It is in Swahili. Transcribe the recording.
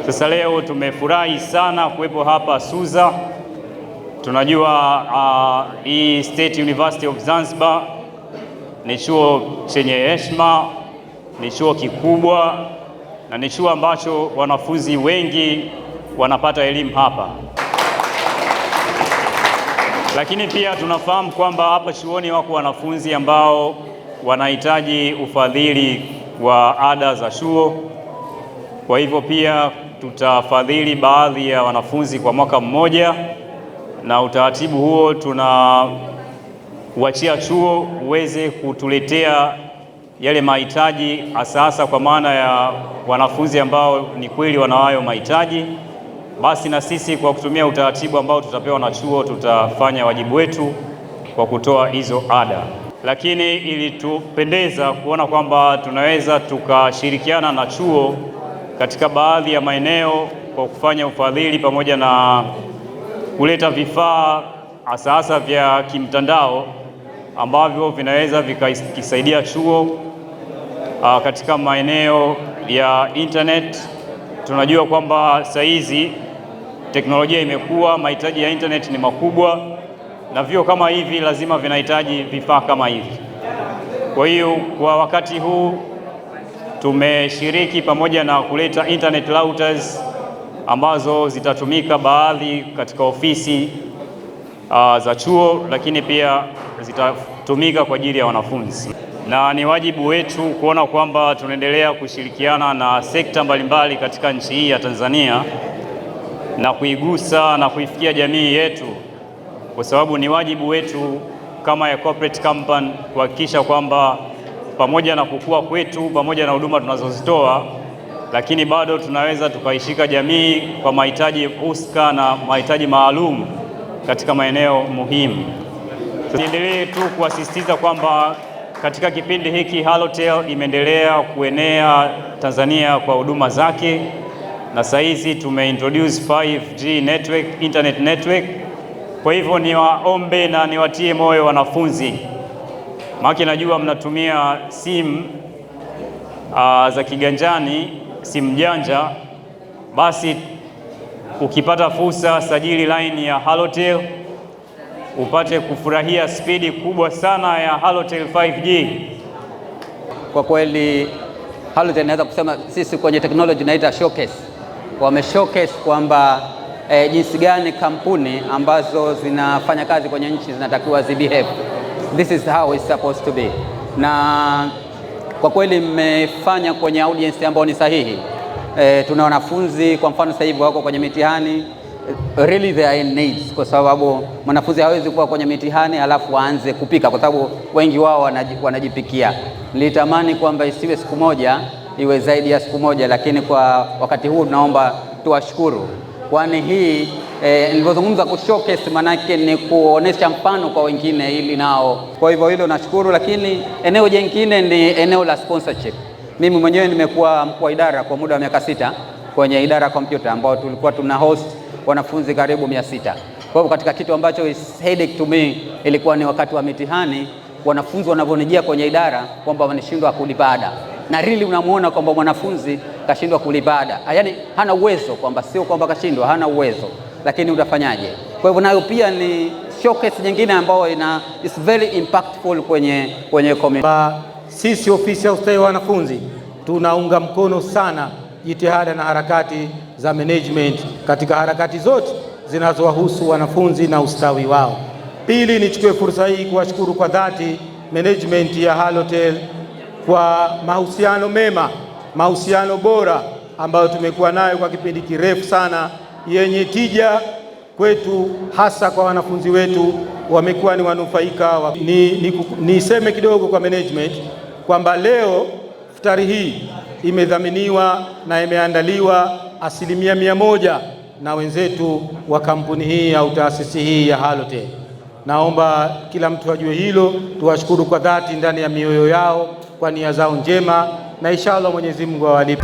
Sasa leo tumefurahi sana kuwepo hapa Suza. Tunajua hii State University of Zanzibar ni chuo chenye heshima, ni chuo kikubwa na ni chuo ambacho wanafunzi wengi wanapata elimu hapa. Lakini pia tunafahamu kwamba hapa chuoni wako wanafunzi ambao wanahitaji ufadhili wa ada za chuo. Kwa hivyo pia tutafadhili baadhi ya wanafunzi kwa mwaka mmoja, na utaratibu huo tunauachia chuo uweze kutuletea yale mahitaji hasa kwa maana ya wanafunzi ambao ni kweli wanayo mahitaji. Basi na sisi kwa kutumia utaratibu ambao tutapewa na chuo tutafanya wajibu wetu kwa kutoa hizo ada. Lakini ilitupendeza kuona kwamba tunaweza tukashirikiana na chuo katika baadhi ya maeneo kwa kufanya ufadhili pamoja na kuleta vifaa hasa vya kimtandao ambavyo vinaweza vikisaidia chuo katika maeneo ya internet. Tunajua kwamba saa hizi teknolojia imekuwa, mahitaji ya internet ni makubwa, na vyuo kama hivi lazima vinahitaji vifaa kama hivi. Kwa hiyo kwa wakati huu tumeshiriki pamoja na kuleta internet routers ambazo zitatumika baadhi katika ofisi za chuo, lakini pia zitatumika kwa ajili ya wanafunzi. Na ni wajibu wetu kuona kwamba tunaendelea kushirikiana na sekta mbalimbali katika nchi hii ya Tanzania na kuigusa na kuifikia jamii yetu, kwa sababu ni wajibu wetu kama ya corporate company kuhakikisha kwamba pamoja na kukua kwetu, pamoja na huduma tunazozitoa, lakini bado tunaweza tukaishika jamii kwa mahitaji husika na mahitaji maalum katika maeneo muhimu. Tuendelee tu kuasisitiza kwamba katika kipindi hiki Halotel imeendelea kuenea Tanzania kwa huduma zake, na sasa hizi tumeintroduce 5G network, internet network. Kwa hivyo niwaombe na niwatie moyo wanafunzi, maana najua mnatumia simu za kiganjani, simu janja. Basi ukipata fursa, sajili line ya Halotel upate kufurahia spidi kubwa sana ya Halotel 5G. Kwa kweli Halotel naweza kusema sisi kwenye technology naita showcase. Wame showcase kwamba jinsi gani kampuni ambazo zinafanya kazi kwenye nchi zinatakiwa zibehave. This is how it's supposed to be. Na kwa kweli mmefanya kwenye audience ambayo ni sahihi. Tuna wanafunzi kwa mfano sasa hivi wako kwenye mitihani. Really they are in needs, kwa sababu mwanafunzi hawezi kuwa kwenye mitihani alafu aanze kupika, kwa sababu wengi wao wanajipikia. Nilitamani kwamba isiwe siku moja, iwe zaidi ya siku moja, lakini kwa wakati huu tunaomba tuwashukuru, kwani hii nilipozungumza ku showcase manake ni kuonesha mfano kwa wengine ili nao. Kwa hivyo hilo nashukuru, lakini eneo jingine ni eneo la sponsorship. Mimi mwenyewe nimekuwa mkuu wa idara kwa muda wa miaka 6 kwenye idara ya kompyuta ambao tulikuwa tuna host wanafunzi karibu 600. Kwa hivyo katika kitu ambacho is headache to me ilikuwa ni wakati wa mitihani, wanafunzi wanavyonijia kwenye idara kwamba wanashindwa kulipa ada, na really unamuona kwamba mwanafunzi kashindwa kulipa ada, yaani hana uwezo, kwamba sio kwamba kashindwa, hana uwezo, lakini utafanyaje? Kwa hivyo nayo pia ni showcase nyingine ambayo is very impactful kwenye community. Sisi ofisi ya ustawi wa wanafunzi tunaunga mkono sana jitihada na harakati za management katika harakati zote zinazowahusu wanafunzi na ustawi wao. Pili, nichukue fursa hii kuwashukuru kwa dhati management ya Halotel kwa mahusiano mema, mahusiano bora ambayo tumekuwa nayo kwa kipindi kirefu sana, yenye tija kwetu, hasa kwa wanafunzi wetu, wamekuwa ni wanufaika. Niseme kidogo kwa management kwamba leo iftari hii imedhaminiwa na imeandaliwa 100% na wenzetu wa kampuni hii au taasisi hii ya Halotel. Naomba kila mtu ajue hilo, tuwashukuru kwa dhati ndani ya mioyo yao kwa nia zao njema, na inshallah Mwenyezi Mungu awalipe.